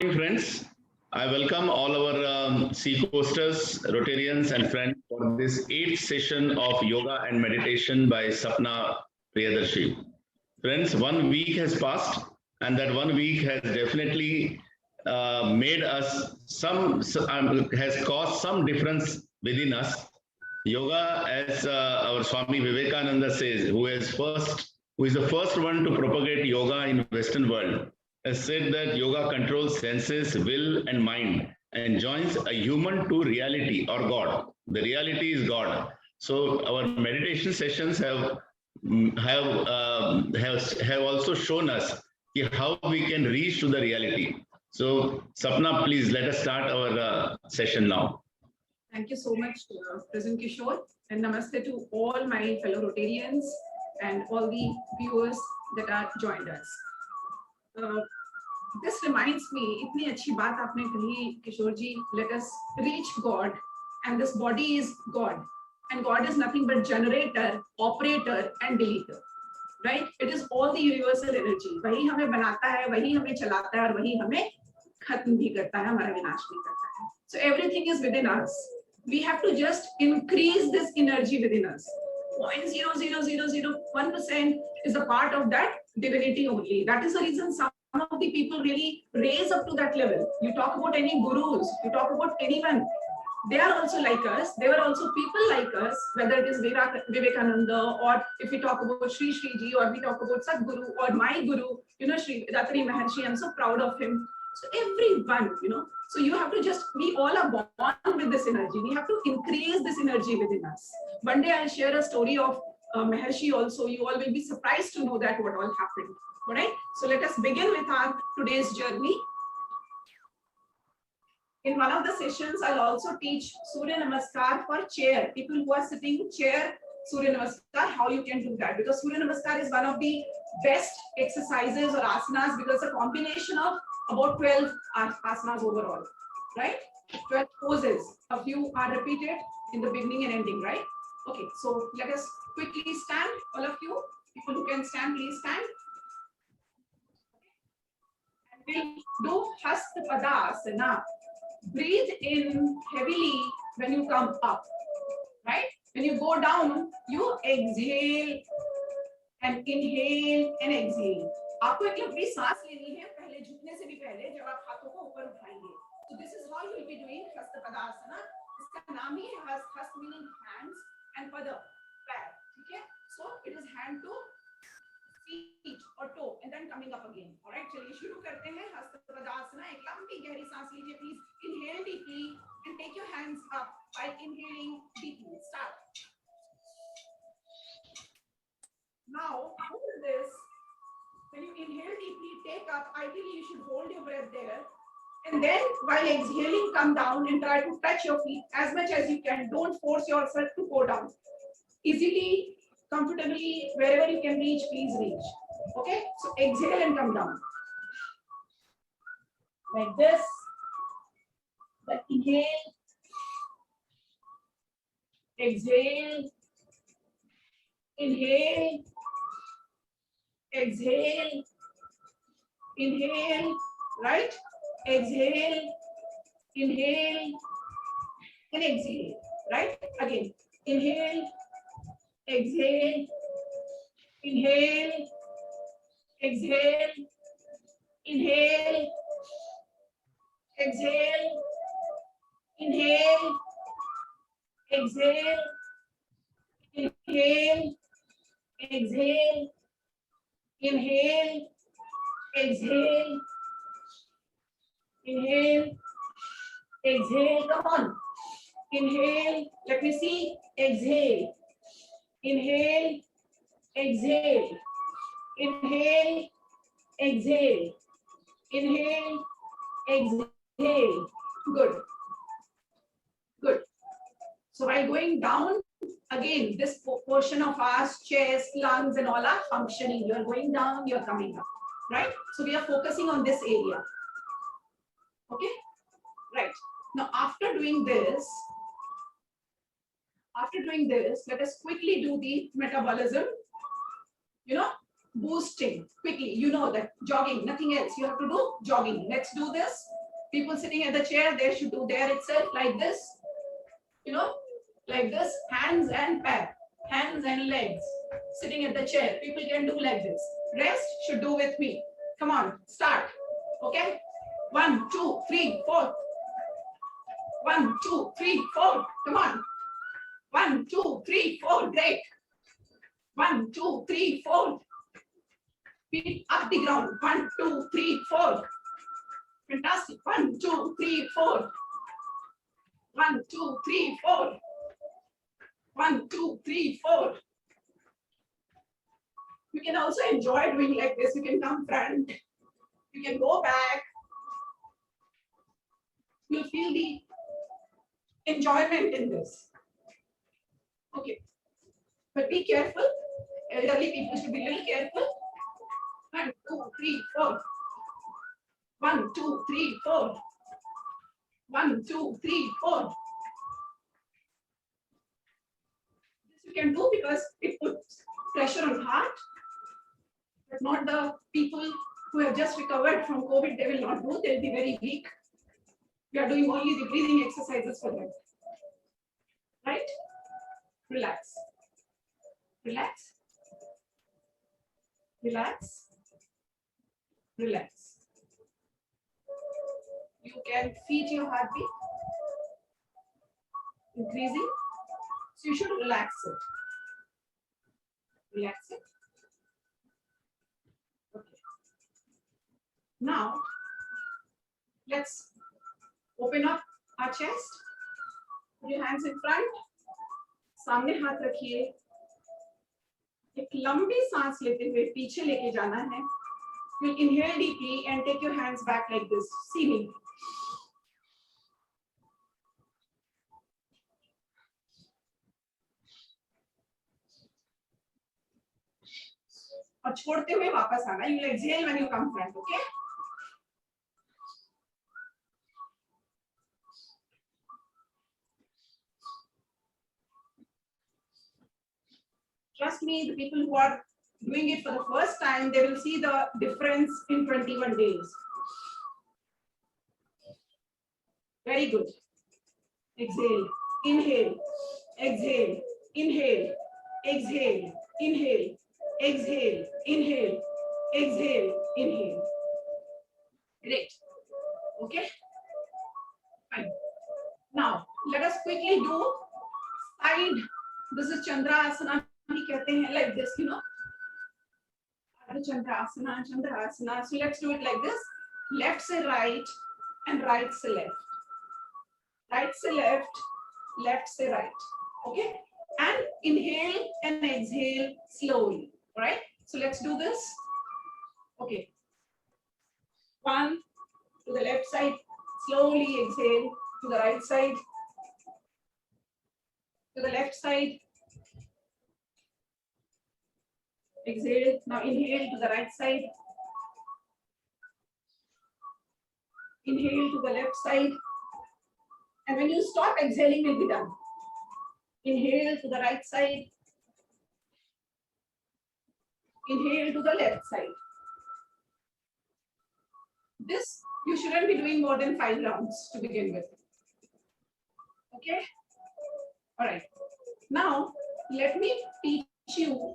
Friends. I welcome all our Seacoasters, Rotarians, and friends for this eighth session of Yoga and Meditation by Sapna Priyadarshi. Friends, 1 week has passed, and that 1 week has definitely made us has caused some difference within us. Yoga, as our Swami Vivekananda says, who is the first one to propagate yoga in Western world, has said that yoga controls senses, will, and mind, and joins a human to reality or God. The reality is God. So our meditation sessions have also shown us how we can reach to the reality. So Sapna, please let us start our session now. Thank you so much, President Kishore, and namaste to all my fellow Rotarians and all the viewers that are joined us. This reminds me, इतनी अच्छी बात आपने कही किशोर जी. Let us reach God, and this body is God, and God is nothing but generator, operator, and deleter. Right? It is all the universal energy. वही हमें बनाता है, वही हमें चलाता है, और वही हमें खत्म भी करता है, हमारा विनाश भी करता है. So everything is within us. We have to just increase this energy within us. 0.00001% is a part of that divinity only. That is the reason some of the people really raise up to that level. You talk about any gurus, you talk about anyone, they are also like us. They were also people like us, whether it is Vivekananda, or if we talk about Sri Ji, or we talk about Sadhguru, or my Guru, Sri Datri Maharshi. I'm so proud of him. So everyone, so you have to we all are born with this energy. We have to increase this energy within us. One day I'll share a story of Maharshi also. You all will be surprised to know that what all happened. All right. So let us begin with our today's journey. In one of the sessions, I'll also teach Surya Namaskar for chair. People who are sitting chair Surya Namaskar, how you can do that. Because Surya Namaskar is one of the best exercises or asanas, because a combination of about 12 asanas overall, right? 12 poses. A few are repeated in the beginning and ending, right? Okay, so let us quickly stand, all of you. People who can stand, please stand. And we'll do Hasta Padasana. Breathe in heavily when you come up, right? When you go down, you exhale and inhale and exhale. आपको एक लंबी सांस लेनी है पहले झुकने से भी पहले, जब आप हाथों को ऊपर उठाएंगे. So this is how you will be doing Hasta Padasana. इसका नाम ही है Hasta meaning hands and Pada पैर, ठीक है? So it is hand to feet or toe and then coming up again. All right, चलिए शुरू करते हैं Hasta Padasana. एक लंबी गहरी सांस लीजिए, please. Inhale deeply and take your hands up by inhaling deeply. Start. Now, hold this. When you inhale deeply, take up. Ideally, you should hold your breath there. And then, while exhaling, come down and try to touch your feet as much as you can. Don't force yourself to go down. Easily, comfortably, wherever you can reach, please reach. Okay? So, exhale and come down. Like this. But inhale. Exhale. Inhale. Exhale. Inhale. Right? Exhale. Inhale. And exhale. Right? Again. Inhale. Exhale. Inhale. Exhale. Inhale. Exhale. Inhale. Exhale. Inhale. Exhale. Inhale. Exhale. Inhale. Exhale. Come on. Inhale. Let me see. Exhale. Inhale. Exhale. Inhale. Exhale. Inhale. Exhale. Good. Good. So while going down, again, this portion of our chest, lungs, and all are functioning. You're going down, you're coming up, right? So we are focusing on this area. Okay? Right. Now, after doing this, let us quickly do the metabolism. boosting quickly. You know that jogging, nothing else. You have to do jogging. Let's do this. People sitting at the chair, they should do there itself like this. You know, like this, hands and pair, hands and legs. Sitting at the chair, people can do like this. Rest should do with me. Come on, start. Okay, 1, 2, 3, 4. 1, 2, 3, 4. Come on. 1, 2, 3, 4. Great. 1, 2, 3, 4. Feet up the ground. 1, 2, 3, 4. Fantastic. 1, 2, 3, 4. 1, 2, 3, 4. 1, 2, 3, 4. You can also enjoy doing like this. You can come front. You can go back. You'll feel the enjoyment in this. Okay. But be careful. Elderly people should be a little careful. 1, 2, 3, 4. 1, 2, 3, 4. 1, 2, 3, 4. This you can do because it puts pressure on heart, but not the people who have just recovered from COVID. They will not do. They'll be very weak. We are doing only the breathing exercises for them. Right? Relax. Relax. Relax. Relax. You can feel your heartbeat increasing. So you should relax it. Relax it. Okay. Now, let's open up our chest. Put your hands in front. सामने हाथ रखिए. एक लंबी सांस लेते हुए पीछे लेके जाना है. You'll inhale deeply and take your hands back like this. See me. और छोड़ते हुए वापस आना. You will exhale when you come front, okay? Trust me, the people who are doing it for the first time, they will see the difference in 21 days. Very good. Exhale, inhale, exhale, inhale, exhale, inhale, exhale, inhale, exhale, inhale. Great. Okay. Fine. Now, let us quickly do side. This is Chandrasana. We कहते हैं like this, you know. Chandrasana, Chandrasana. So let's do it like this. Left say right and right say left. Right say left, left say right. Okay. And inhale and exhale slowly. All right. So let's do this. Okay. 1 to the left side. Slowly exhale to the right side. To the left side. Exhale. Now inhale to the right side. Inhale to the left side. And when you stop exhaling, we'll be done. Inhale to the right side. Inhale to the left side. This, you shouldn't be doing more than 5 rounds to begin with. Okay? All right. Now, let me teach you,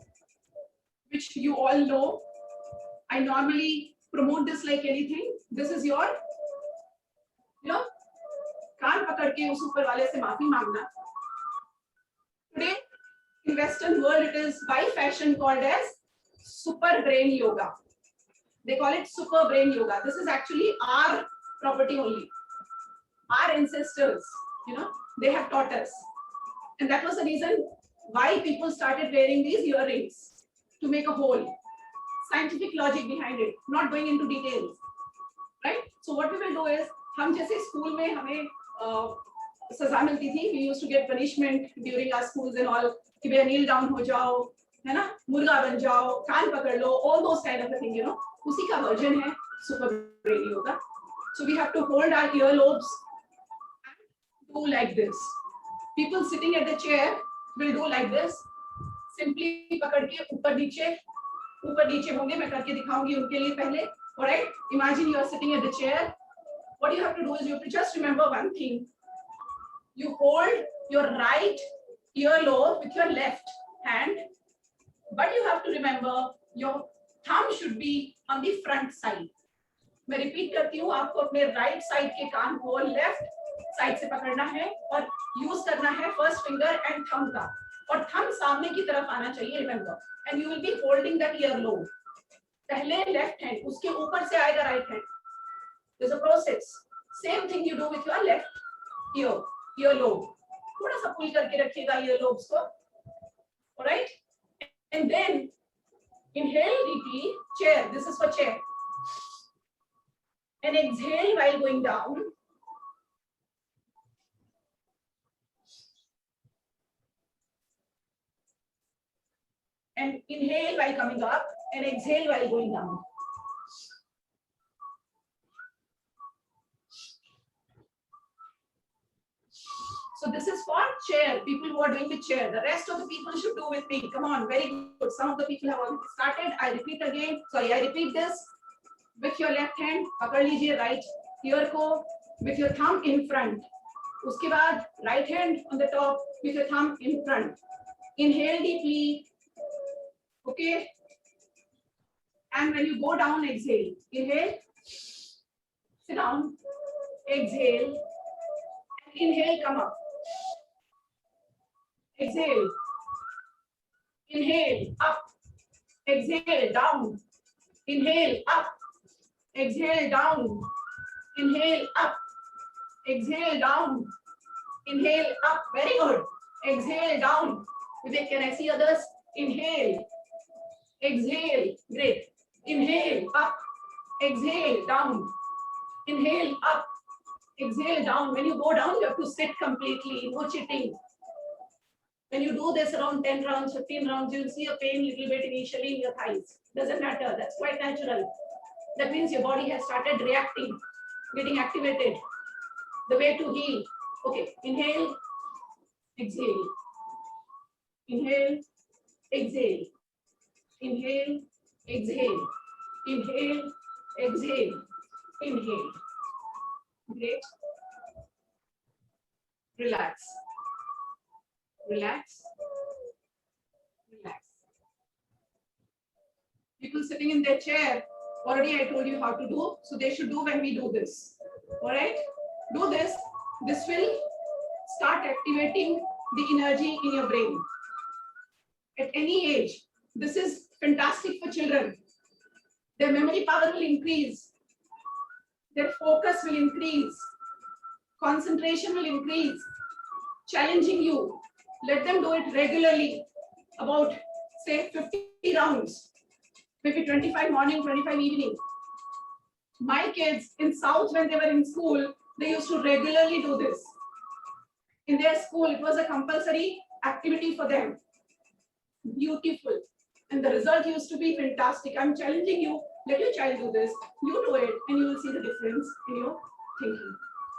which you all know. I normally promote this like anything. This is your, you know, कान पकड़ के उस ऊपर वाले से माफी मांगना. Today, in Western world, it is by fashion called as super brain yoga. They call it super brain yoga. This is actually our property only. Our ancestors, you know, they have taught us. And that was the reason why people started wearing these earrings, to make a hole. Scientific logic behind it, not going into details. Right? So what we will do is, हम जैसे school में हमें सजा मिलती थी, we used to get punishment during our schools and all, कि भैया kneel down हो जाओ, है ना, मुर्गा बन जाओ, कान पकड़ लो, all those kind of a thing, you know, उसी का version है super brain yoga. So we have to hold our earlobes and do like this. People sitting at the chair will do like this, simply पकड़ के ऊपर नीचे ऊपर नीचे होंगे, मैं करके दिखाऊंगी उनके लिए पहले. Alright, imagine you are sitting at the chair. What you have to do is you have to just remember one thing. You hold your right earlobe with your left hand, but you have to remember your thumb should be on the front side. मैं repeat करती हूँ, आपको अपने right side के कान को left side से पकड़ना है और यूज करना है फर्स्ट फिंगर एंड थंब का, और थंब सामने की तरफ आना चाहिए, remember. And you will be holding that earlobe. पहले लेफ्ट हैंड, उसके ऊपर से आएगा right hand. There's a process. Same thing you do with your left earlobe. थोड़ा सा पुल करके रखिएगा earlobes को. Alright? And then inhale deeply. Chair. This is for chair. And exhale while going down. And inhale while coming up. And exhale while going down. So this is for chair, people who are doing the chair. The rest of the people should do with me. Come on, very good. Some of the people have already started. I repeat again. Sorry, I repeat this. With your left hand, पकड़ लीजिए right ear को with your thumb in front. उसके बाद right hand on the top with your thumb in front. Inhale deeply. Okay. And when you go down, exhale. Inhale. Sit down. Exhale. Inhale, come up. Exhale. Inhale, up. Exhale, down. Inhale, up. Exhale, down. Inhale, up. Exhale, down. Inhale, up. Very good. Exhale, down. Vivek, can I see others? Inhale. Exhale. Great. Inhale, up. Exhale, down. Inhale, up. Exhale, down. When you go down, you have to sit completely. No cheating. When you do this around 10 rounds, 15 rounds, you'll see a pain little bit initially in your thighs. Doesn't matter. That's quite natural. That means your body has started reacting, getting activated. The way to heal. Okay. Inhale. Exhale. Inhale. Exhale. Inhale. Exhale. Inhale. Exhale. Inhale. Great. Relax. Relax. Relax. People sitting in their chair, already I told you how to do, so they should do when we do this. All right? Do this. This will start activating the energy in your brain. At any age, this is fantastic for children. Their memory power will increase. Their focus will increase. Concentration will increase. Challenging you. Let them do it regularly. About, say, 50 rounds. Maybe 25 morning, 25 evening. My kids in South, when they were in school, they used to regularly do this. In their school, it was a compulsory activity for them. Beautiful. And the result used to be fantastic. I'm challenging you. Let your child do this. You do it, and you will see the difference in your thinking,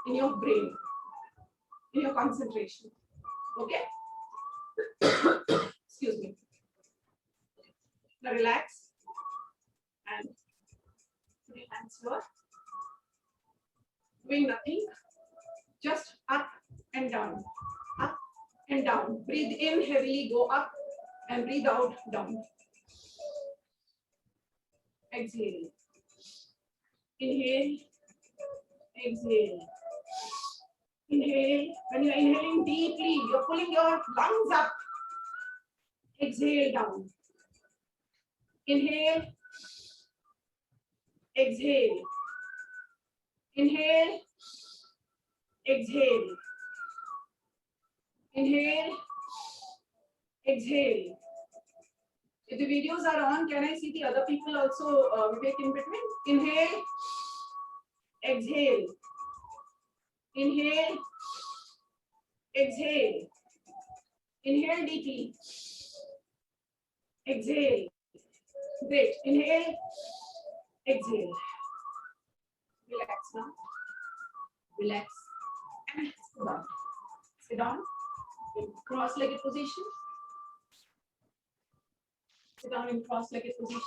in your brain, in your concentration. Okay? Excuse me. Now relax and put your hands lower. Doing nothing. Just up and down. Up and down. Breathe in heavily, go up, and breathe out, down. Exhale. Inhale. Exhale. Inhale. When you're inhaling deeply, you're pulling your lungs up. Exhale down. Inhale. Exhale. Inhale. Exhale. Inhale. Exhale. If the videos are on, can I see the other people also, Vivek, in between? Inhale. Exhale. Inhale. Exhale. Inhale deeply. Exhale. Great. Inhale. Exhale. Relax now. Relax. And sit down. Sit down in cross-legged position. Sit down in cross-legged position.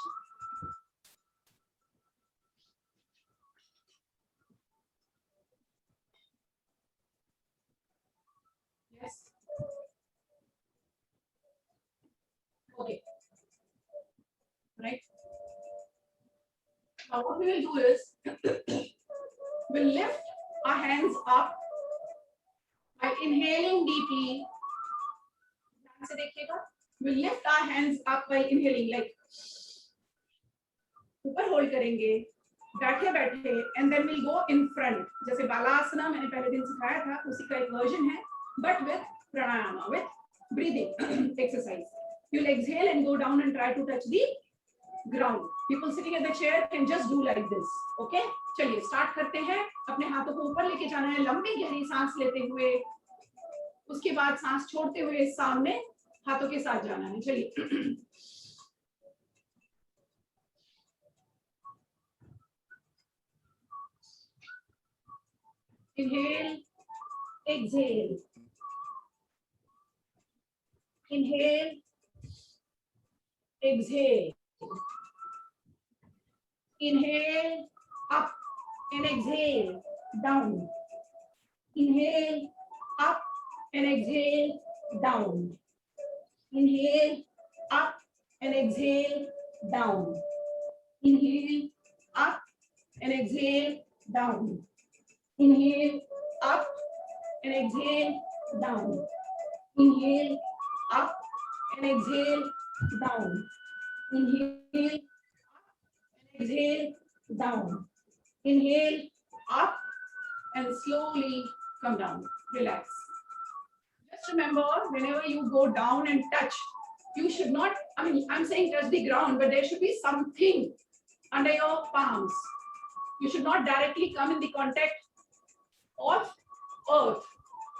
Yes. Okay. Right. Now what we will do is we'll lift our hands up by inhaling deeply. ध्यान से देखिएगा. We'll lift our hands up by inhaling, like ऊपर hold करेंगे बैठे बैठे, and then we'll go in front. जैसे बालासना मैंने पहले दिन सिखाया था, उसी का एक वर्जन है, but with pranayama, with breathing exercise. You'll exhale and go down and try to touch the ground. People sitting at the chair can just do like this. Okay? चलिए स्टार्ट करते हैं. अपने हाथों को ऊपर लेके जाना है, लंबी गहरी सांस लेते हुए, उसके बाद सांस छोड़ते हुए सामने हाथों के साथ जाना है. चलिए. Inhale, exhale. Inhale, exhale. Inhale, up and exhale, down. Inhale, up and exhale, down. Inhale, up and exhale, down. Inhale, up and exhale, down. Inhale, up and exhale, down. Inhale, up and exhale, down. Inhale, exhale, down. Inhale, up and slowly come down. Relax. Just remember, whenever you go down and touch, you should not, I'm saying touch the ground, but there should be something under your palms. You should not directly come in the contact of earth.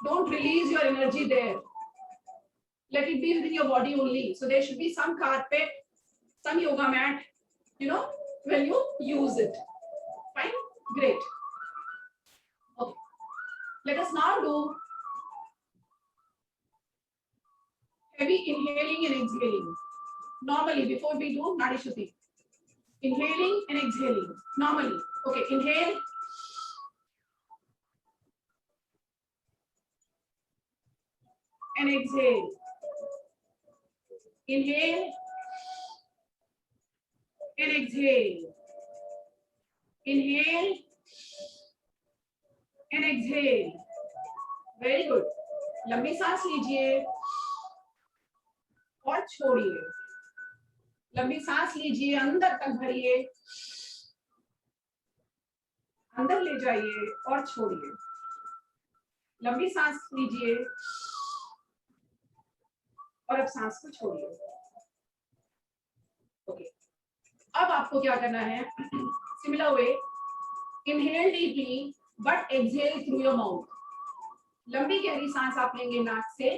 Don't release your energy there. Let it be within your body only. So there should be some carpet, some yoga mat, when you use it. Fine? Great. Okay. Let us now do heavy inhaling and exhaling. Normally, before we do Nadi Shuddhi. Inhaling and exhaling. Normally. Okay, inhale. And exhale. Inhale. And exhale. Inhale and exhale. Very good. लंबी सांस लीजिए और छोड़िए. लंबी सांस लीजिए, अंदर तक भरिए, अंदर ले जाइए और छोड़िए. लंबी सांस लीजिए और अब सांस को छोड़िए. ओके. अब आपको क्या करना है? Similar way, inhale deeply but exhale through your mouth. लंबी गहरी सांस आप लेंगे नाक से,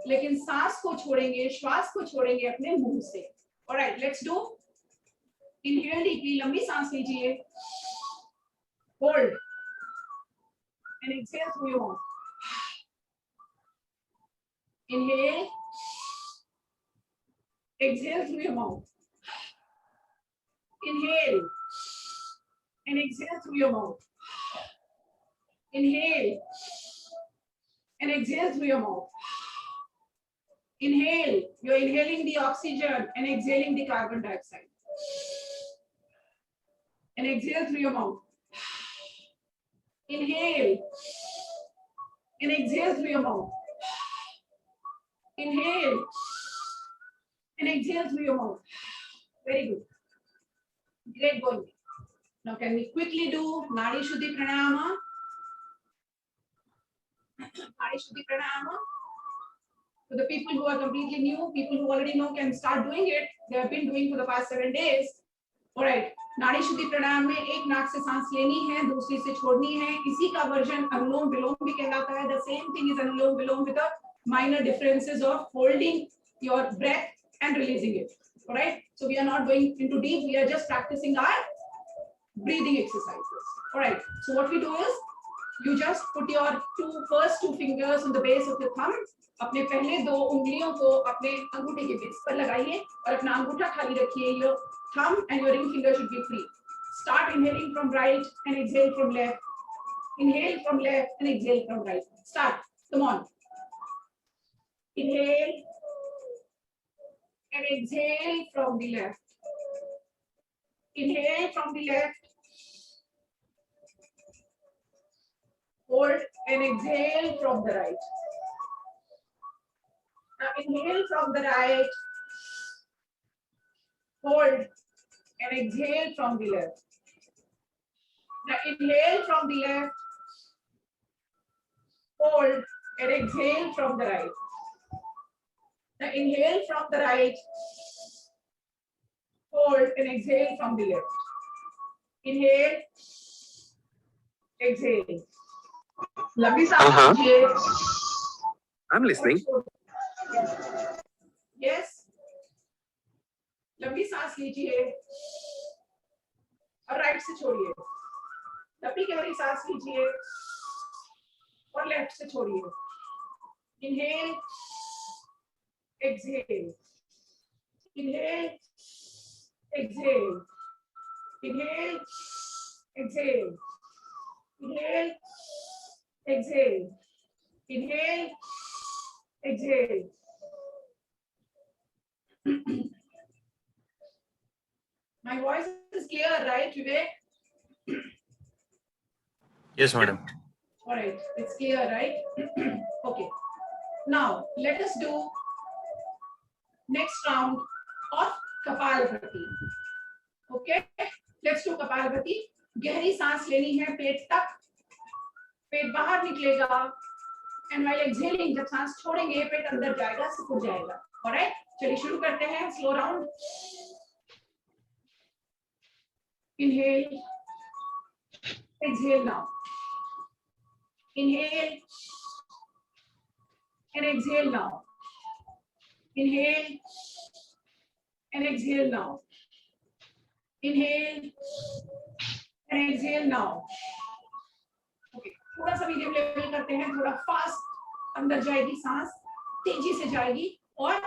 लेकिन सांस को छोड़ेंगे, श्वास को छोड़ेंगे अपने मुंह से. Alright, let's do. Inhale deeply, लंबी सांस लीजिए, hold and exhale through your mouth. Inhale, exhale through your mouth. Inhale and exhale through your mouth. Inhale and exhale through your mouth. Inhale, you're inhaling the oxygen and exhaling the carbon dioxide. And exhale through your mouth. Inhale and exhale through your mouth. Inhale and exhale through your mouth. Very good. Great going. Now can we quickly do Nadi Shuddhi Pranayama? Nadi Shuddhi Pranayama. So the people who are completely new, people who already know can start doing it. They have been doing for the past 7 days. All right. नाड़ी शुद्धि प्राणायाम में एक नाक से सांस लेनी है, दूसरी से छोड़नी है. इसी का वर्जन अनुलोम विलोम भी कहलाता है. The same thing is anulom vilom with the minor differences of holding your breath and releasing it. All right. So we are not going into deep. We are just practicing our breathing exercises. All right. So what we do is You just put your first two fingers on the base of your thumb. अपने पहले दो उंगलियों को अपने अंगूठे के base पर लगाइए और अपना अंगूठा खाली रखिए. Your thumb and your ring finger should be free. Start inhaling from right and exhale from left. Inhale from left and exhale from right. Start. Come on. Inhale and exhale from the left. Inhale from the left. Hold and exhale from the right. Now inhale from the right. Hold and exhale from the left. Now inhale from the left. Hold and exhale from the right. Now inhale from the right. Hold and exhale from the left. Inhale. Exhale. लंबी सांस लीजिए. I'm listening. Yes. लंबी सांस लीजिए और right से छोड़िए. लंबी गहरी सांस लीजिए और लेफ्ट से छोड़िए. Inhale. Exhale. Inhale. Exhale. Inhale. Exhale. Inhale. Exhale. Inhale. Exhale. My voice is clear, right, Vivek? Yes, madam. All right, it's clear, right? Okay. Now, let us do next round of Kapalabhati. Okay, let's do Kapalabhati. गहरी सांस लेनी है पेट तक. पेट बाहर निकलेगा. And while exhaling, जब सांस छोड़ेंगे पेट अंदर जाएगा, सिकुड़ जाएगा. All right, चलिए शुरू करते हैं. Slow round. Inhale. Exhale now. Inhale. And exhale now. Inhale. And exhale now. Inhale. And exhale now. Okay. थोड़ा सा मीडियम लेवल करते हैं. थोड़ा फास्ट अंदर जाएगी सांस. तेजी से जाएगी और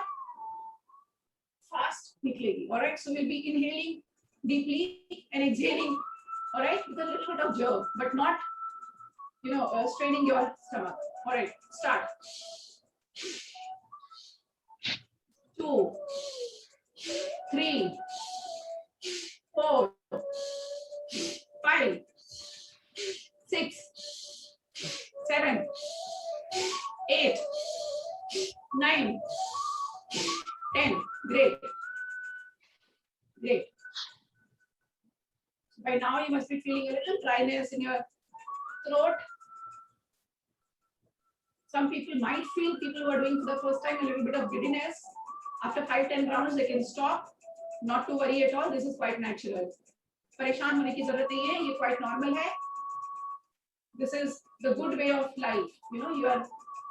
फास्ट निकलेगी. All right. So we'll be inhaling deeply and exhaling. All right. With a little bit of jerk, but not, straining your stomach. All right. Start. 2, 3, 4, 5, 6, 7, 8, 9, 10. Great. Great. By now you must be feeling a little dryness in your throat. Some people might feel, people who are doing for the first time, a little bit of giddiness. After 5-10 rounds, they can stop. Not to worry at all. This is quite natural. परेशान होने की जरूरत नहीं है. ये quite normal है. This is the good way of life. You are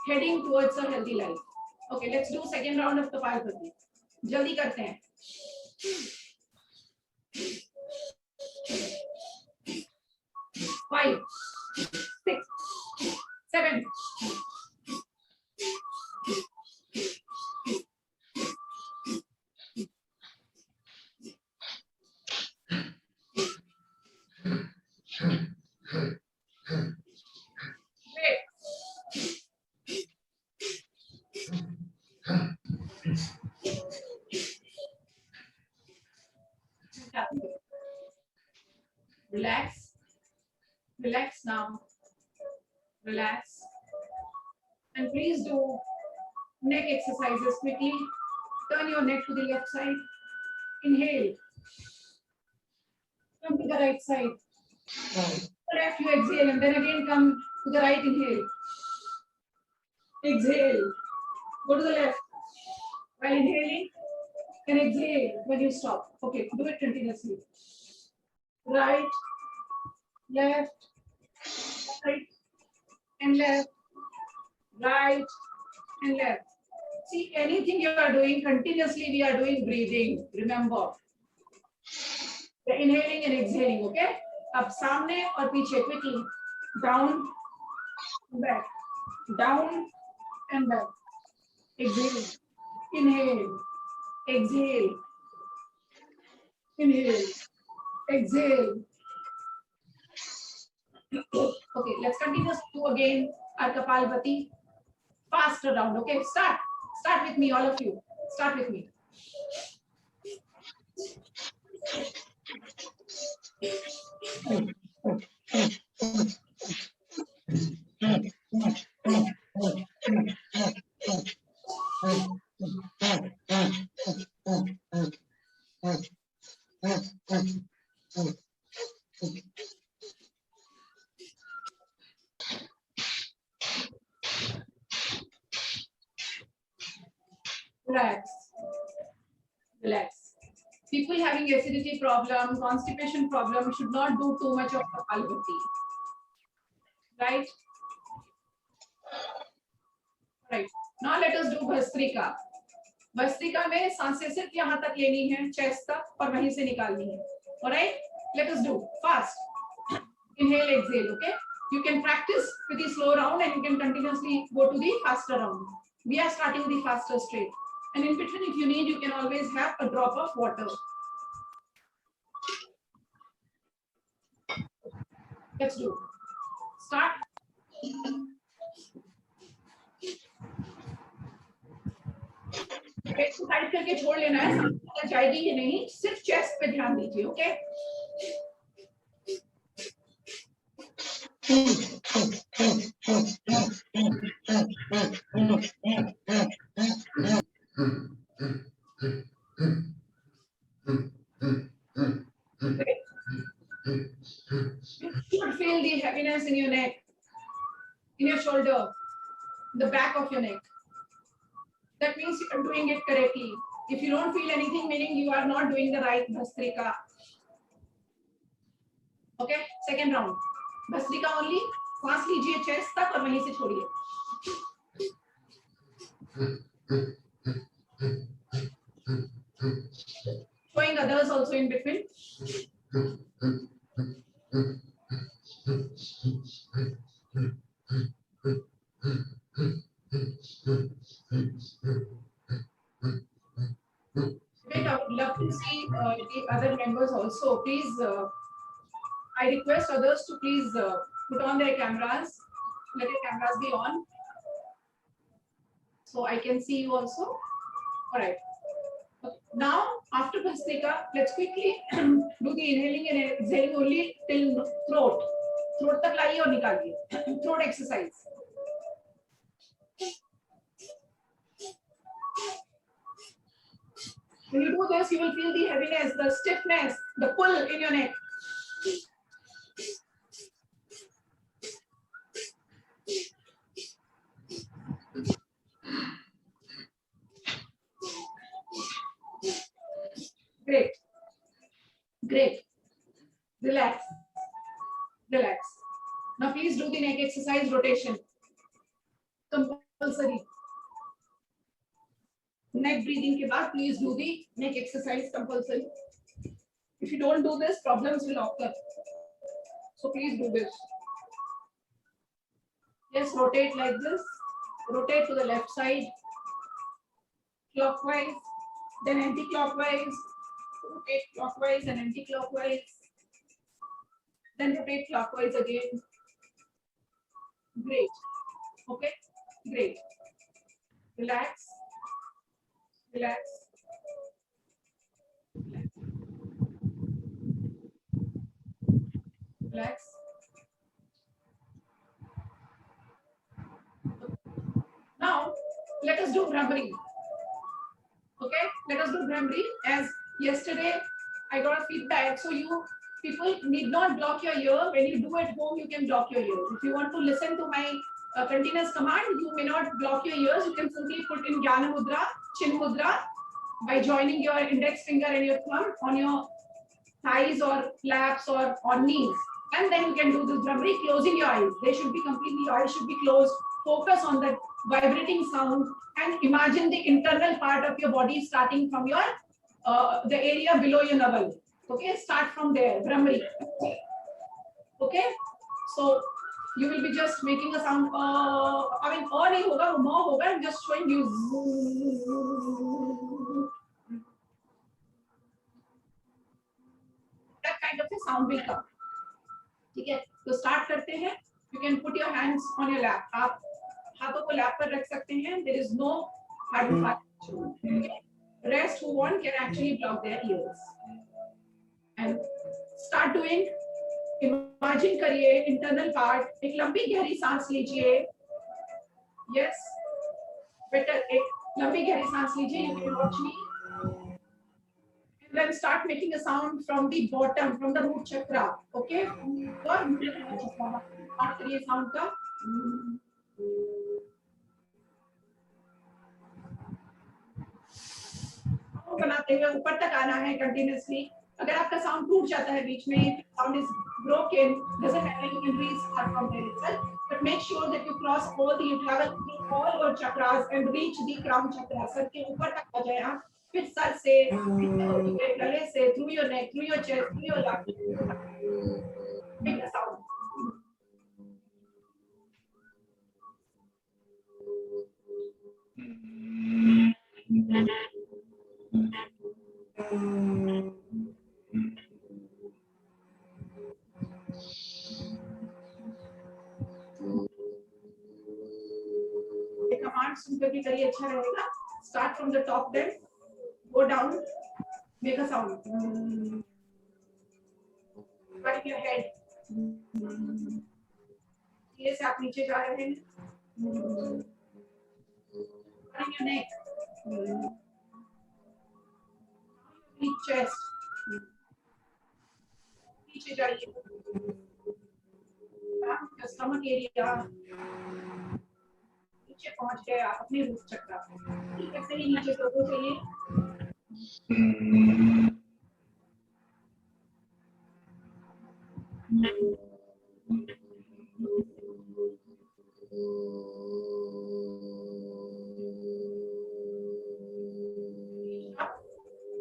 heading towards a healthy life. Okay, let's do second round of Kapalabhati. जल्दी करते हैं. 5, 6, 7. Relax. Relax now. Relax. And please do neck exercises quickly. Turn your neck to the left side. Inhale. Come to the right side. Left, you exhale, and then again come to the right. Inhale. Exhale. Go to the left. While inhaling, and exhale when you stop. Okay, do it continuously. Right, left, right, and left, right, and left. See, anything you are doing continuously, we are doing breathing. Remember, the inhaling and exhaling. Okay. अब सामने और पीछे quickly. Down back, down and back. Exhale, inhale, exhale, inhale, exhale. Okay, let's continue to do again our Kapalbhati. Faster round. Okay, start with me, all of you. Start with me. Relax. Relax. People having acidity problem, constipation problem should not do too much of Kapalbhati. Right? Right. Now let us do Bhastrika. Bhastrika में सांसें सिर्फ यहाँ तक लेनी है, chest तक और वहीं से निकालनी है. Alright? Let us do fast. Inhale, exhale. Okay? You can practice with the slow round and you can continuously go to the faster round. We are starting the faster straight. And in between, if you need, you can always have a drop of water. Let's do. Start. पेट को tight करके छोड़ लेना है, सांस जाएगी ही नहीं, सिर्फ chest पे ध्यान दीजिए. Okay? You should feel the heaviness in your neck, in your shoulder, the back of your neck. That means you are doing it correctly. If you don't feel anything, meaning you are not doing the right Bhastrika. Okay, second round. Bhastrika only. सांस लीजिए chest तक और वहीं से छोड़िए. Showing others also in between. Wait, I would love to see the other members also. Please, I request others to please put on their cameras. Let your cameras be on, so I can see you also. All right. Now, after Bhastrika, let's quickly do the inhaling and exhaling only till throat. Throat tak laiye aur nikaliye. Throat exercise. When you do this, you will feel the heaviness, the stiffness, the pull in your neck. Great. Great. Relax. Relax. Now please do the neck exercise rotation. Compulsory. Neck breathing के बाद please do the neck exercise compulsory. If you don't do this, problems will occur. So please do this. Just rotate like this. Rotate to the left side. Clockwise, then anti-clockwise. Rotate clockwise and anti-clockwise. Then rotate clockwise again. Great. Okay? Great. Relax. Relax. Relax. Now, let us do Bhramari. Okay? Let us do Bhramari. As yesterday, I got a feedback. So you people need not block your ear. When you do at home, you can block your ears. If you want to listen to my continuous command, you may not block your ears. You can simply put in Jnana Mudra, Chin Mudra, by joining your index finger and your thumb on your thighs or laps or on knees. And then you can do this Bhramari, closing your eyes. They should be completely, your eyes should be closed. Focus on the vibrating sound and imagine the internal part of your body starting from your the area below your navel. Okay, start from there, Bhramari. Okay, so you will be just making a sound. I mean, nahi hoga, wo ma hoga, and just showing you. That kind of a sound will come. ठीक है, तो start करते हैं. You can put your hands on your lap. आप हाथों को lap पर रख सकते हैं. There is no hard and fast. Okay? Rest who want can actually block their ears. And start doing. Imagine करिए internal part. एक लंबी गहरी सांस लीजिए. Yes. Better. एक लंबी गहरी सांस लीजिए. You can watch me. And then start making a sound from the bottom, from the root chakra. Okay. Start करिए sound का. बनाते हुए ऊपर तक आना है continuously. अगर आपका sound टूट जाता है बीच में, sound is broken, doesn't matter, you can restart from there itself. But make sure that you cross all the, you travel through all your chakras and reach the crown chakra. Sir के ऊपर तक आ जाए आप. फिर sir से, गले से, through your neck, through your chest, through your lungs. Make the sound. Command सुनकर भी करिए, अच्छा रहेगा. Start from the top, then go down, make a sound. Turning your head. ये से आप नीचे जा रहे हैं. Turning your neck. Chest. नीचे जाइए. Stomach area. नीचे पहुंच गए आप अपने रूट चक्र. ठीक है, सही नीचे तो चाहिए.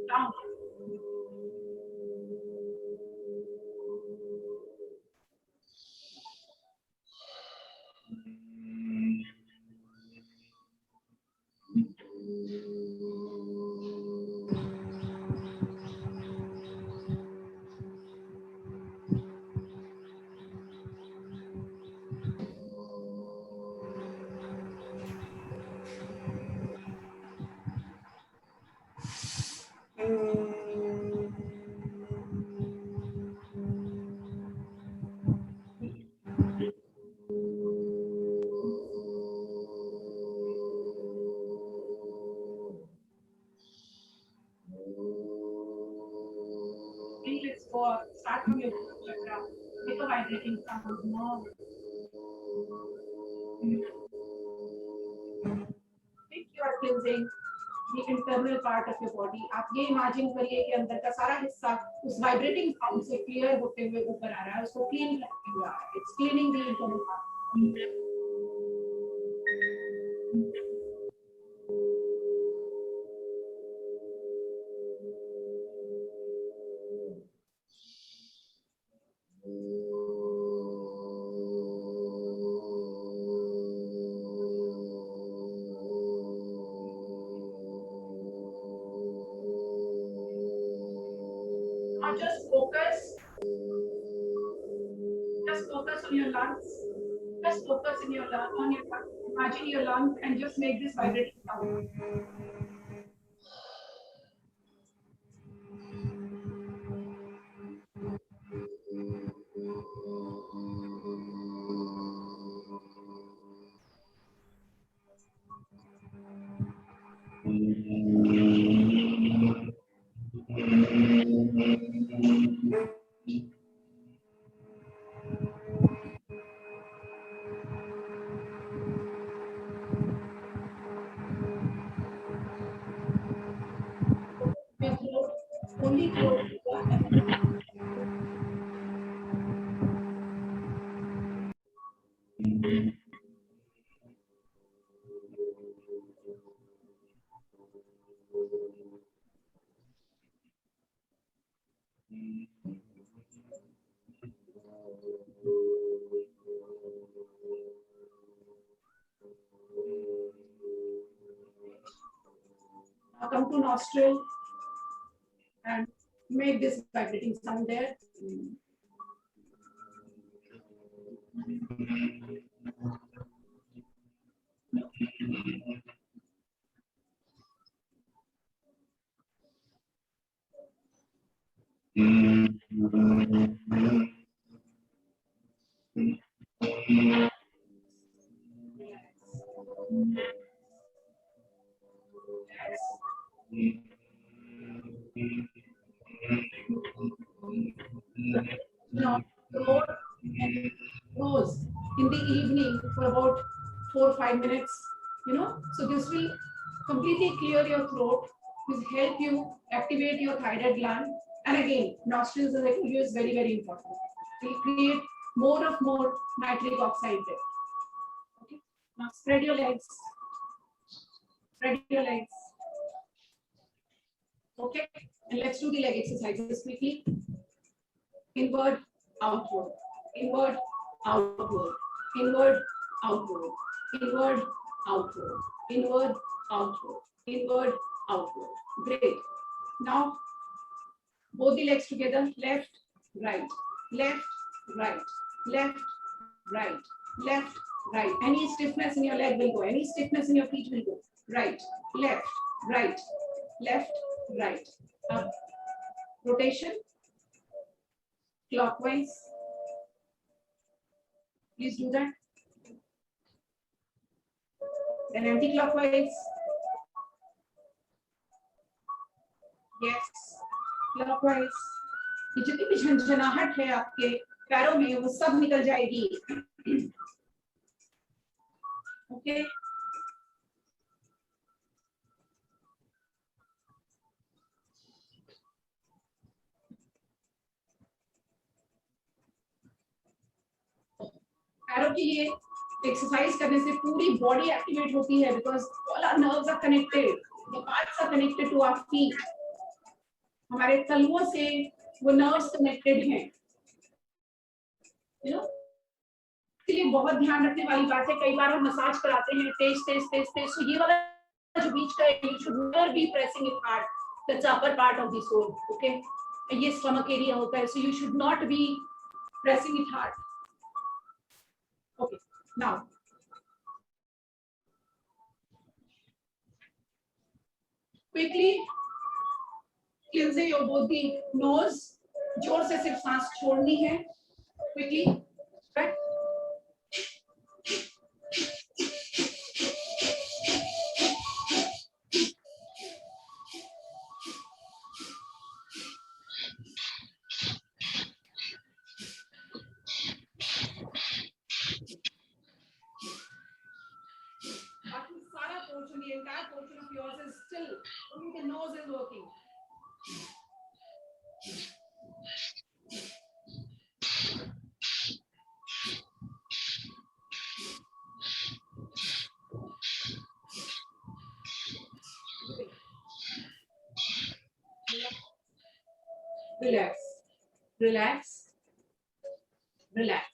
Down. Start from your chakra. Make a vibrating sound. More. Think you are cleansing the internal part of your body. आप ये imagine करिए कि अंदर का सारा हिस्सा उस vibrating sound से clear होते हुए ऊपर आ रहा है. उसको clean करते हुए आ रहा है. It's cleaning the internal part. Now just focus on your lungs. Just focus on your lungs. Imagine your lungs and just make this vibrating sound. Only come to nostril and make this vibrating sound there. Now, throat and nose in the evening for about 4 or 5 minutes, So this will completely clear your throat. This help you activate your thyroid gland. And again, nostrils, as I told you, is very, very important. It will create more nitric oxide there. Okay. Now spread your legs. Spread your legs. Okay. And let's do the leg exercises quickly. Inward, outward, inward, outward, inward, outward, inward, outward, inward, outward, inward, outward. Great. Now, both the legs together, left, right, left, right, left, right, left, right. Any stiffness in your leg will go. Any stiffness in your feet will go. Right, left, right, left, right. Up. Rotation. Clockwise. Please do that. Then anti-clockwise. Yes. Clockwise. ये जितनी भी झंझनाहट है आपके पैरों में वो सब निकल जाएगी. Okay. पैरों की ये एक्सरसाइज करने से पूरी बॉडी एक्टिवेट होती है because all our nerves are connected, the parts are connected to our feet. हमारे तलुओं से वो नर्व्स कनेक्टेड हैं, इसलिए बहुत ध्यान रखने वाली बात है. कई बार हम मसाज कराते हैं तेज तेज तेज तेज, तो ये वाला जो बीच का है, you should never be pressing it hard. That's upper part of the sole. Okay, ये स्टमक एरिया होता है, so you should not be pressing it hard. Okay, now quickly cleanse your both the nose. जोर से सिर्फ सांस छोड़नी है. Quickly, right? The entire portion of yours is still, only the nose is working. Relax, relax, relax,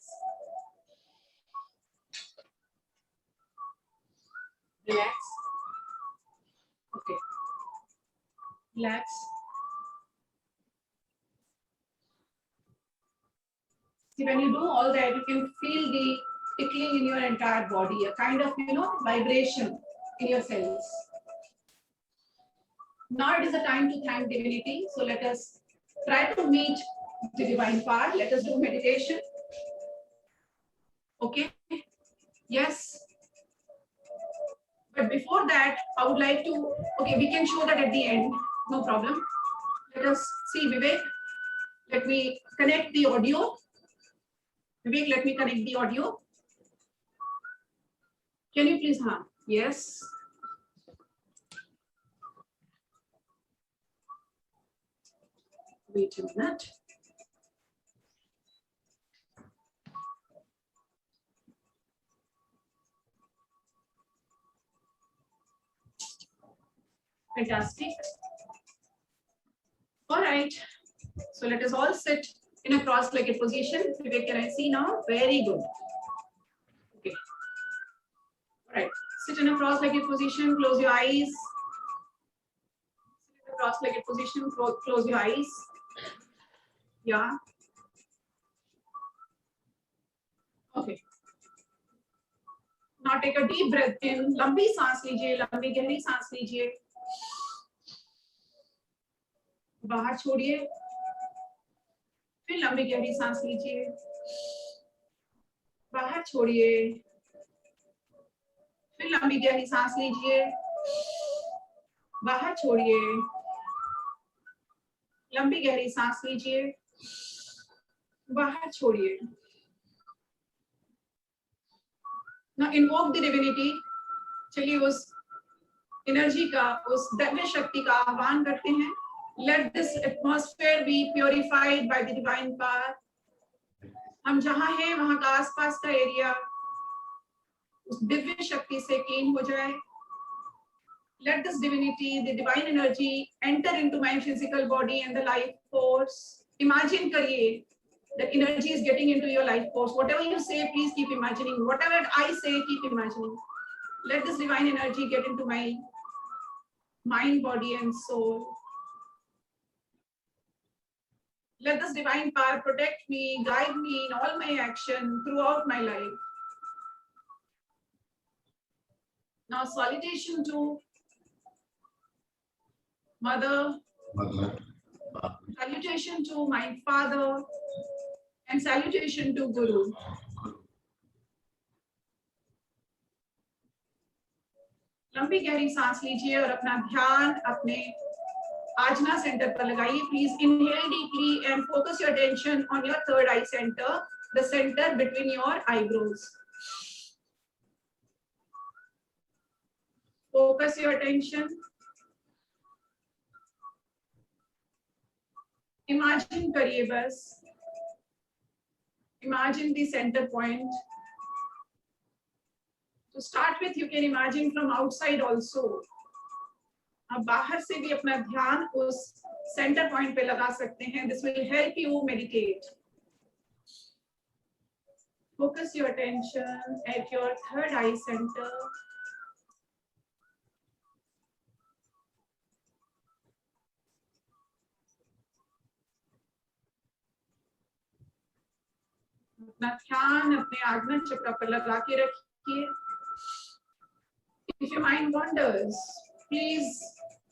relax. Okay. Relax. See, when you do all that, you can feel the tickling in your entire body, a kind of, vibration in your cells. Now it is the time to thank divinity. So let us try to meet the divine part. Let us do meditation. Okay. Yes. But before that, I would like to, okay, we can show that at the end, no problem. Let us see, Vivek, let me connect the audio. Vivek, let me connect the audio. Can you please, yes. Wait a minute. Fantastic. All right. So let us all sit in a cross-legged position. Vivek, can I see now? Very good. Okay. All right. Sit in a cross-legged position. Close your eyes. cross-legged position. Close your eyes. Yeah. Okay. Now take a deep breath in. लंबी सांस लीजिए, लंबी गहरी सांस लीजिए. बाहर छोड़िए. फिर लंबी गहरी सांस लीजिए. बाहर छोड़िए. फिर लंबी गहरी सांस लीजिए. बाहर छोड़िए. लंबी गहरी सांस लीजिए. बाहर छोड़िए. Now invoke the divinity. चलिए उस एनर्जी का, उस दिव्य शक्ति का आह्वान करते हैं. Let this atmosphere be purified by the divine power. हम जहां हैं वहां का आसपास का एरिया उस दिव्य शक्ति से क्लीन हो जाए. Let this divinity, the divine energy, enter into my physical body and the life force. Imagine करिए that energy is getting into your life force. Whatever you say, please keep imagining. Whatever I say, keep imagining. Let this divine energy get into my mind, body, and soul. Let this divine power protect me, guide me in all my action throughout my life. Now, salutation to Mother, salutation to my father, and salutation to Guru. लंबी गहरी सांस लीजिए और अपना ध्यान अपने आजना centre पर लगाइए. Please inhale deeply and focus your attention on your third eye center, the center between your eyebrows. Focus your attention. Imagine करिए बस. Imagine the center point. To start with, you can imagine from outside also. आप बाहर से भी अपना ध्यान उस centre point पे लगा सकते हैं. This will help you meditate. Focus your attention at your third eye center. अपना ध्यान अपने आज्ञा चक्र पर लगा के रखिए. If your mind wanders, please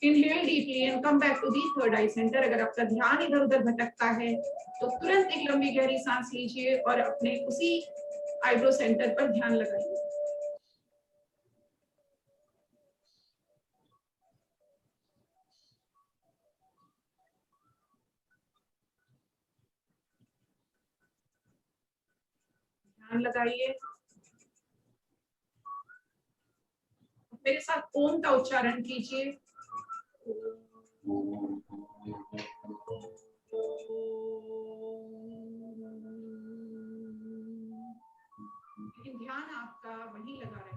inhale deeply and come back to the third eye center. अगर आपका ध्यान इधर उधर भटकता है तो तुरंत एक लंबी गहरी सांस लीजिए और अपने उसी आईब्रो सेंटर पर ध्यान लगाइए. ध्यान लगाइए. मेरे साथ ओम का उच्चारण कीजिए. लेकिन ध्यान आपका वहीं लगा रहे.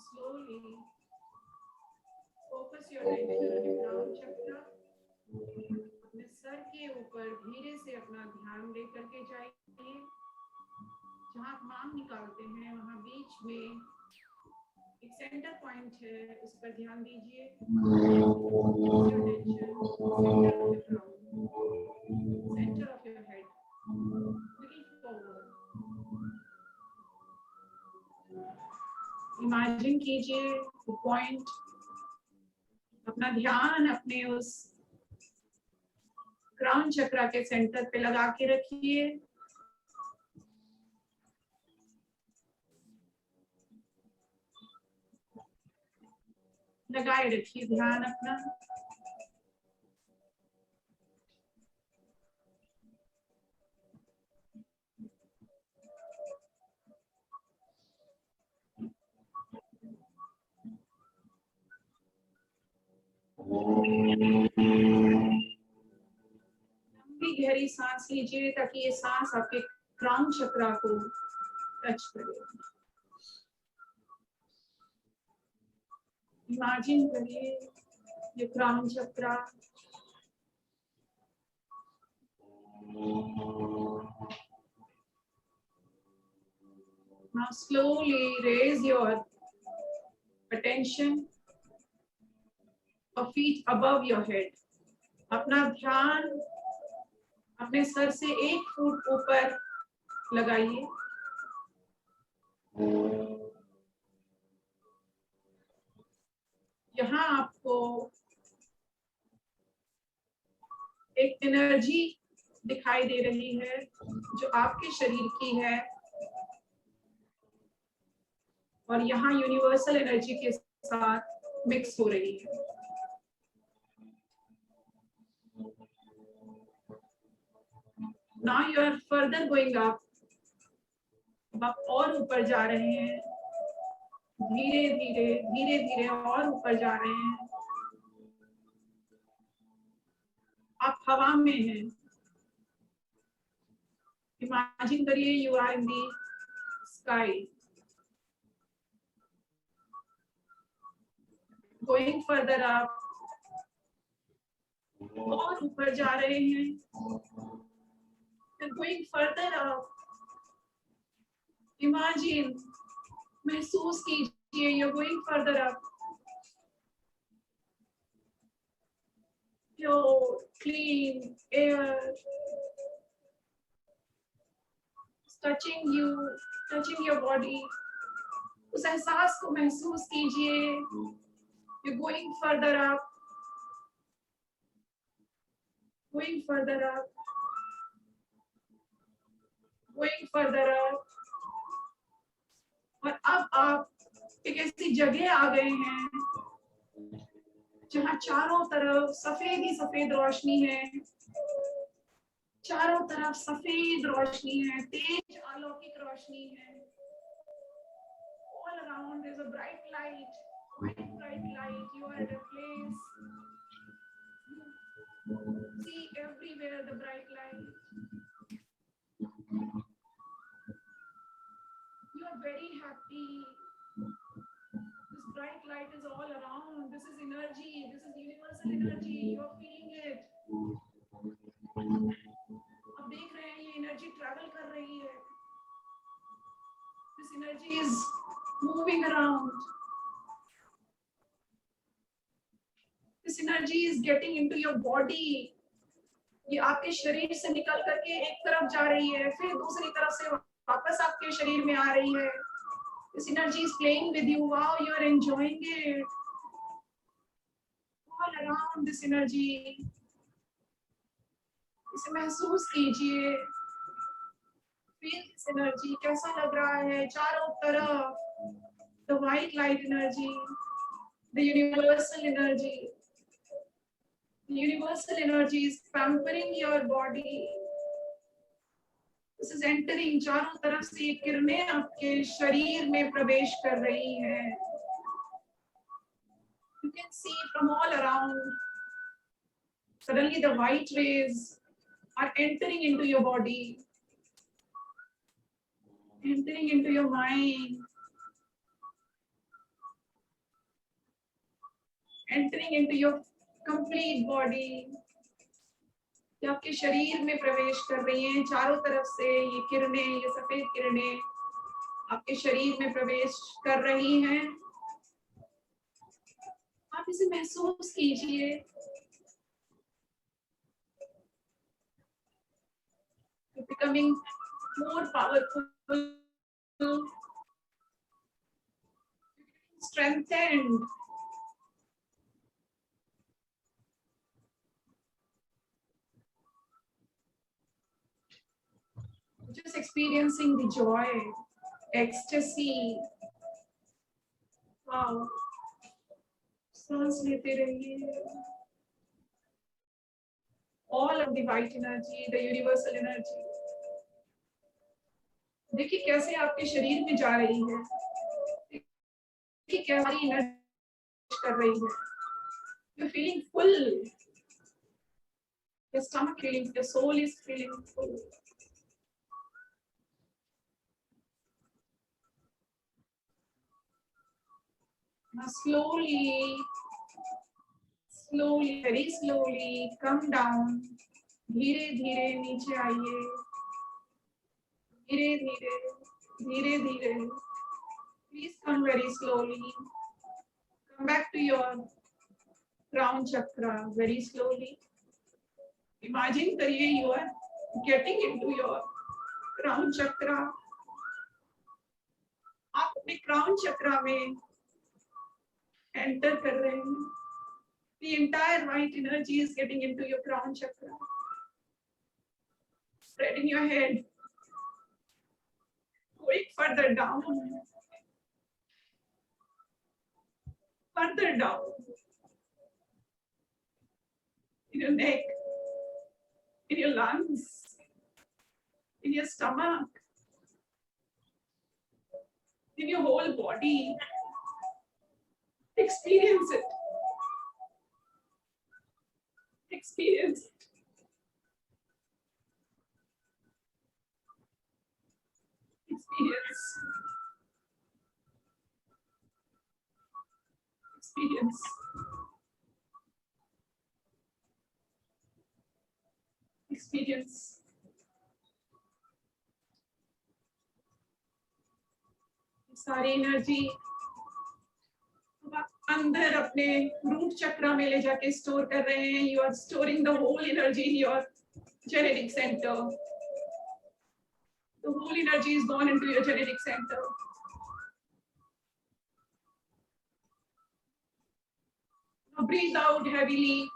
Slowly focus your attention on your crown chakra. अपने सर के ऊपर धीरे से अपना ध्यान लेकर के जाइए. जहाँ आप मांग निकालते हैं वहाँ बीच में एक सेंटर पॉइंट है, उस पर ध्यान दीजिए. Your attention, center of your crown, center of your head, little forward. Imagine कीजिए पॉइंट, अपना ध्यान अपने उस क्राउन चक्रा के सेंटर पे लगा के रखिए। लगाए रखिए ध्यान अपना। लंबी गहरी सांस लीजिए ताकि ये सांस आपके क्राउन चक्रा को टच करे। इमेजिन करिए ये crown chakra now slowly raise your attention a feet above your head। अपना ध्यान अपने सर से 1 फुट ऊपर लगाइए। यहाँ आपको एक एनर्जी दिखाई दे रही है जो आपके शरीर की है और यहाँ यूनिवर्सल एनर्जी के साथ मिक्स हो रही है। Now you are further going up। अब आप और ऊपर जा रहे हैं, धीरे धीरे धीरे धीरे और ऊपर जा रहे हैं। आप हवा में हैं। इमेजिन करिए you are in the sky. Going further up, और ऊपर जा रहे हैं। गोइंग फर्दर अप, इमेजिन, महसूस कीजिए you are going further up. Pure, clean air touching you, touching your body। उस एहसास को महसूस कीजिए। You're going further up, going further up, going further up। और अब आप एक ऐसी जगह आ गए हैं जहाँ चारों तरफ सफेद ही सफेद रोशनी है। चारों तरफ सफेद रोशनी है, तेज अलौकिक रोशनी है। All around there's a bright light, white bright light। You are at a place, you see everywhere the bright light। You are very happy। This bright light is all around। This is energy, this is universal energy। You are feeling it। अब देख रहे हैं ये energy travel कर रही है। This energy is moving around। This energy is getting into your body। ये आपके शरीर से निकल करके एक तरफ जा रही है, फिर दूसरी तरफ से वापस आपके शरीर में आ रही है। This energy is playing with you। Wow, you are enjoying it। All around this energy, इसे महसूस कीजिए। Feel this energy। कैसा लग रहा है चारों तरफ? The white light energy, the universal energy। The universal energy is pampering your body। This is entering। चारों तरफ से ये किरणें आपके शरीर में प्रवेश कर रही हैं। You can see from all around। Suddenly the white rays are entering into your body, entering into your mind, entering into your complete body। ये आपके शरीर में प्रवेश कर रही हैं। चारों तरफ से ये किरणें, ये सफेद किरणें आपके शरीर में प्रवेश कर रही हैं। आप इसे महसूस कीजिए। Becoming more powerful। strengthened. Just experiencing the joy, ecstasy. Wow. सांस लेते रहिए. All of the white energy, the universal energy. देखिए कैसे आपके शरीर में जा रही है. देखिए क्या सारी एनर्जी कर रही है. You're feeling full. Your stomach feeling, your soul is feeling full. Now slowly, very slowly, come down. धीरे धीरे नीचे आइए. धीरे धीरे, धीरे धीरे. Please come very slowly. Come back to your crown chakra very slowly. Imagine करिए you are getting into your crown chakra. आप अपने crown chakra में enter कर रहे हैं. The entire white energy is getting into your crown chakra. Spreading your head. Going further down. Further down. In your neck. In your lungs. In your stomach. In your whole body. Experience it. Experience it. Experience. Experience. Experience. सारी energy अंदर अपने root चक्रा में ले जाके store कर रहे हैं. You are storing the whole energy in your genetic center. The whole energy is gone into your genetic center. Now breathe out heavily.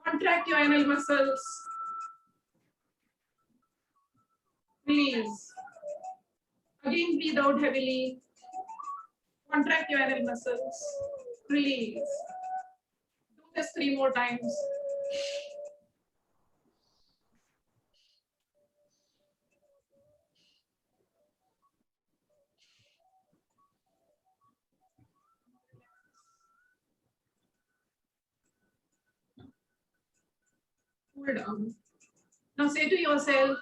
Contract your anal muscles. Release. Again breathe out heavily. Contract your anal muscles. Release. Do this 3 more times. Cool down. Now say to yourself,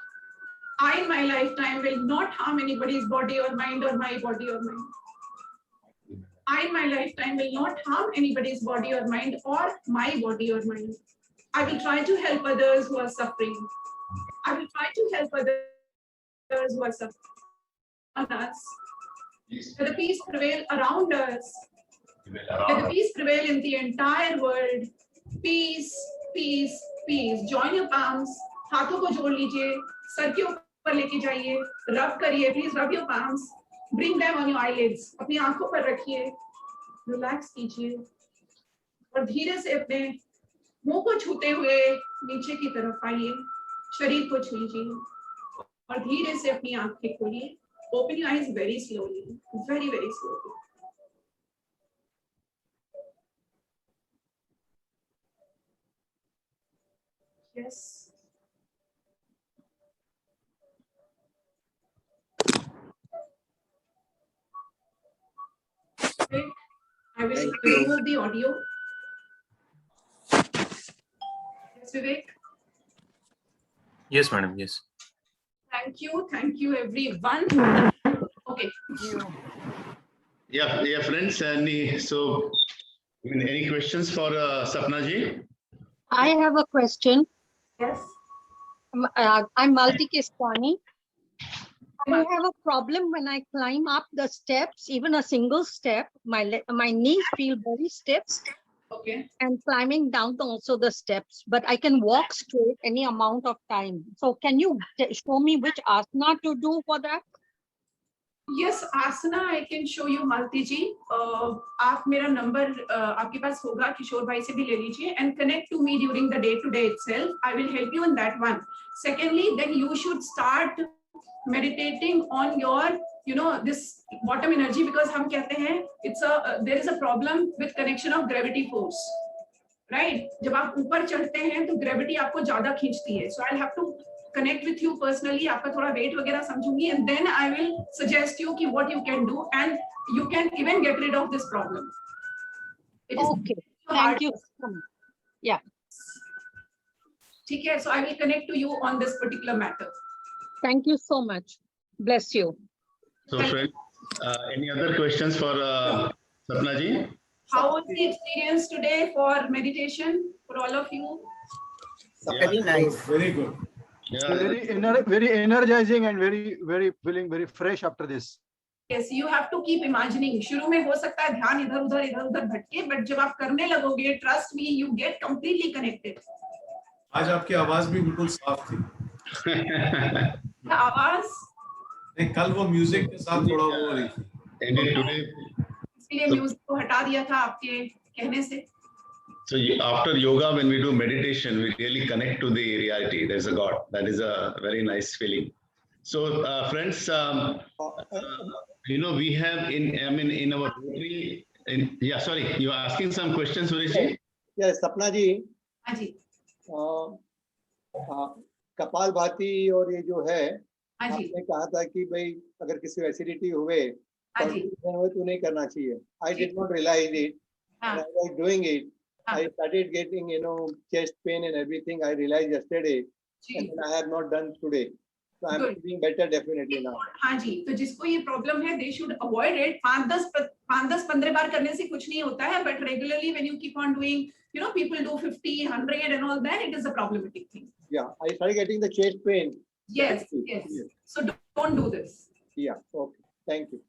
I in my lifetime will not harm anybody's body or mind or my body or mind. I in my lifetime will not harm anybody's body or mind or my body or mind. I will try to help others who are suffering. I will try to help others who are suffering. On us. Let the peace prevail around us. Let the peace prevail in the entire world. Peace, peace, peace. Join your palms. हाथों को जोड़ लीजिए. Sir के ऊपर लेके जाइए. Rub करिए. Please rub your palms. Bring them on your eyelids. अपनी आंखों पर रखिए. Relax कीजिए. और धीरे से अपने मुंह को छूते हुए नीचे की तरफ आइए. शरीर को छू लीजिए. और धीरे से अपनी आंखें खोलिए. Open your eyes very slowly. Very, very slowly. Yes. Okay. I will remove the audio. Yes, Vivek. Yes, madam. Yes. Thank you, everyone. Okay. Yeah, friends. Any questions for Sapna ji? I have a question. Yes. I'm Malti Kistwani. I have a problem when I climb up the steps, even a single step, my knees feel very stiff. Okay. And climbing down also the steps, but I can walk straight any amount of time. So can you show me which asana to do for that? Yes, asana I can show you, Malti ji. आप मेरा number आपके पास होगा, किशोर भाई से भी ले लीजिए, and connect to me during the day to day itself. I will help you in that one. Secondly, then you should start meditating on your, you know, this bottom energy, because हम कहते हैं there is a problem with connection of gravity force, right? जब आप ऊपर चढ़ते हैं तो gravity आपको ज्यादा खींचती है. So I'll have to connect with you personally, आपका थोड़ा weight वगैरह समझूंगी, and then I will suggest you कि what you can do, and you can even get rid of this problem. It is Okay, so thank hard. you so much. Yeah, ठीक है, so I will connect to you on this particular matter. thank you so much. Bless you. So friends, any other questions for Sapna ji? How was the experience today for meditation for all of you? Very nice. Very good. Yeah. Very energizing and very feeling very fresh after this. Yes, you have to keep imagining. शुरू में हो सकता है ध्यान इधर उधर भटके, but जब आप करने लगोगे, trust me, you get completely connected. आज आपकी आवाज भी बिल्कुल साफ थी. आवाज नहीं, कल वो म्यूजिक के साथ थोड़ा वो हो रही थी. Indeed, today. इसलिए म्यूजिक को हटा दिया था आपके कहने से. So after yoga, when we do meditation, we really connect to the reality. There's a God. That is a very nice feeling. So friends, you know, we have in our Rotary. Yeah, sorry, you are asking some questions, Suresh? Yes, सपना जी. हाँ जी. कपाल भाती और ये जो है, हाँ जी. आपने कहा था कि भाई अगर किसी को एसिडिटी हुए हाँ जी. तो नहीं करना चाहिए. I did not realize it. हाँ. I was doing it. हाँ. I started getting, you know, chest pain and everything. I realized yesterday, ji. and I have not done today. So I'm Good. feeling better definitely now. हाँ जी, तो जिसको ये problem है, they should avoid it. 5-10-15 बार करने से कुछ नहीं होता है, but regularly when you keep on doing, you know, people do 50, 100 and all that, it is a problematic thing. Yeah, I started getting the chest pain. Yes, yes. So don't do this. Yeah, okay. Thank you.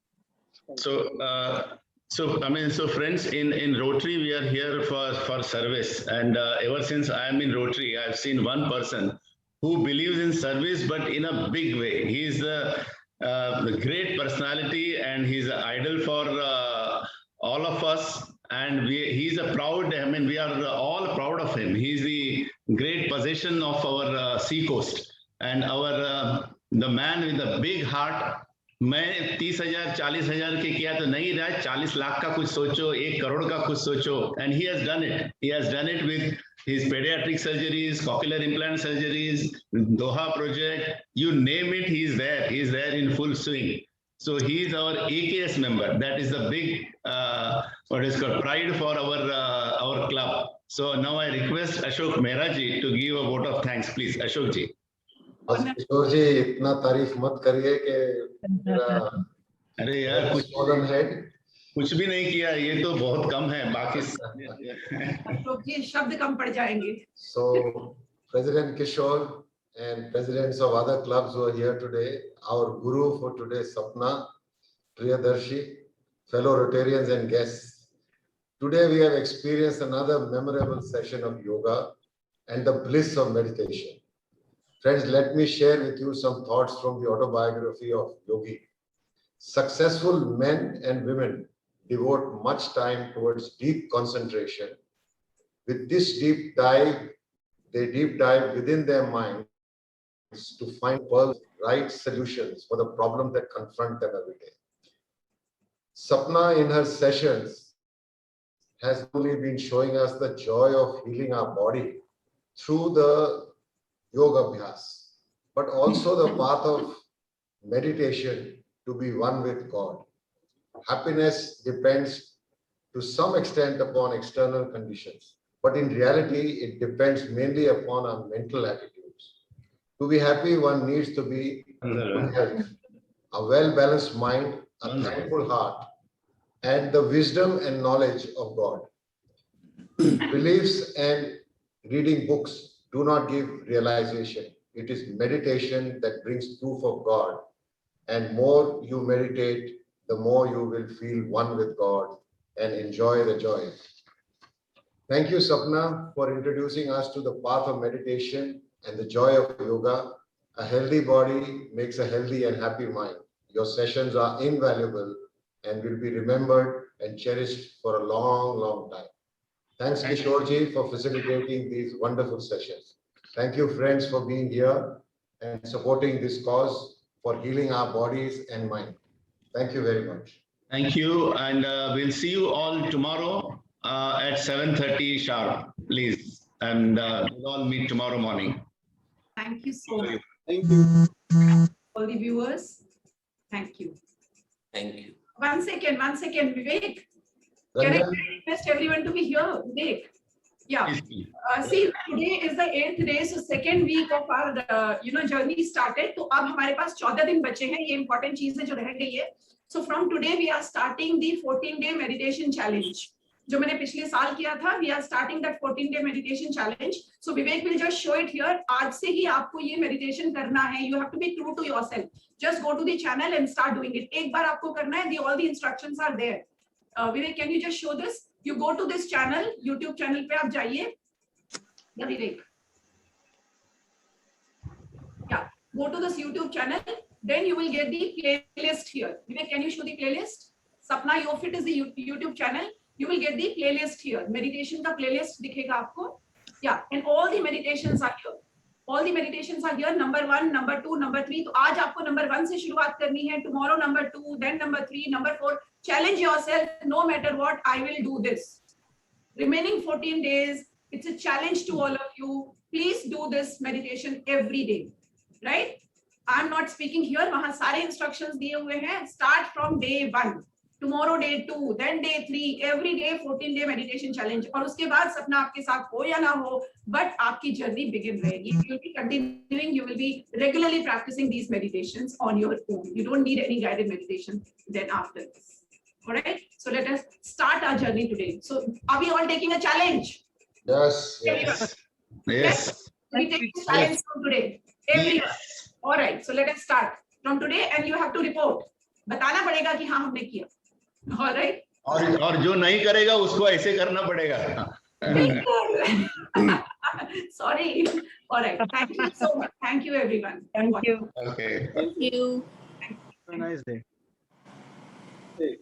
Thank So, so friends, in Rotary, we are here for service, and ever since I am in Rotary, I've seen one person who believes in service, but in a big way. He is the great personality, and he's an idol for all of us. And he's a proud. I mean, we are all proud of him. He's the great possession of our Seacoast, and our the man with a big heart. मैं 30,000 40,000 के किया तो नहीं रहा, 40 लाख का कुछ सोचो, 1 करोड़ का कुछ सोचो, and he has done it. He has done it with his pediatric surgeries, cochlear implant surgeries, Doha project, you name it, he is there. He is there in full swing. So he is our AKS member. That is the big what is called pride for our club. So now I request Ashok Mehra ji to give a vote of thanks, please. Ashok ji. बस किशोर जी इतना तारीफ मत करिए कि अरे यार कुछ भी नहीं किया, ये तो बहुत कम है, बाकी तो ये शब्द कम पड़ जाएंगे. So President Kishore and presidents of other clubs who are here today, our guru for today, Sapna Priyadarshi, fellow Rotarians and guests. Today we have experienced another memorable session of yoga and the bliss of meditation. Friends, let me share with you some thoughts from the autobiography of Yogi. Successful men and women devote much time towards deep concentration. With this deep dive, they deep dive within their minds to find right solutions for the problems that confront them every day. Sapna in her sessions has only been showing us the joy of healing our body through the yoga abhyas, but also the path of meditation to be one with God. Happiness depends to some extent upon external conditions, but in reality, it depends mainly upon our mental attitudes. To be happy, one needs to be in good health, a well-balanced mind, a thankful heart, and the wisdom and knowledge of God. Beliefs and reading books do not give realization. It is meditation that brings proof of God. And more you meditate, the more you will feel one with God and enjoy the joy. Thank you, Sapna, for introducing us to the path of meditation and the joy of yoga. A healthy body makes a healthy and happy mind. Your sessions are invaluable and will be remembered and cherished for a long, long time. Thanks, Kishorji, for facilitating these wonderful sessions. Thank you, friends, for being here and supporting this cause for healing our bodies and mind. Thank you very much. Thank you, and we'll see you all tomorrow at 7:30 sharp, please. And we'll all meet tomorrow morning. Thank you so much, Thank you. all the viewers. Thank you. Thank you. One second, Vivek. Can I Ranjan? request everyone to be here, Vivek? Yeah. Please. See, today is the 8th day, so second week of our journey started. तो अब हमारे पास 14 दिन बचे हैं. ये important चीज है जो रह गई है. So from today we are starting the 14-day meditation challenge. जो मैंने पिछले साल किया था, we are starting that 14-day meditation challenge. So Vivek will just show it here. आज से ही आपको ये meditation करना है. You have to be true to yourself. Just go to the channel and start doing it. एक बार आपको करना है. All the instructions are there. Vivek, can you just show this? You go to this channel, YouTube channel पे आप जाइए. Yeah, Vivek. Yeah, go to this YouTube channel. Then you will get the playlist here. Vivek, can you show the playlist? Sapna YoFit is the YouTube channel. You will get the playlist here. Meditation का playlist दिखेगा आपको. Yeah, and all the meditations are here. All the meditations are here. Number 1, number 2, number 3. तो आज आपको number 1 से शुरुआत करनी है. Tomorrow number 2, then number 3, number 4. Challenge yourself. No matter what, I will do this. Remaining 14 days. It's a challenge to all of you. Please do this meditation every day. Right? I'm not speaking here. वहाँ सारे instructions दिए हुए हैं. Start from day 1. Tomorrow day 2, then day 3. Every day 14-day meditation challenge. और उसके बाद सपना आपके साथ हो या ना हो, but आपकी journey begin रहेगी. You will be continuing. You will be regularly practicing these meditations on your own. You don't need any guided meditation then after this. All right. So let us start our journey today. So are we all taking a challenge? Yes, yes. Yes. We take a challenge from today. Everyone. All right. So let us start from today, and you have to report. बताना पड़ेगा कि हाँ हमने किया. All right. और जो नहीं करेगा उसको ऐसे करना पड़ेगा. Sorry. All right. Thank you so much. Thank you, everyone. Thank you. Okay. Thank you. Have a nice day. Hey.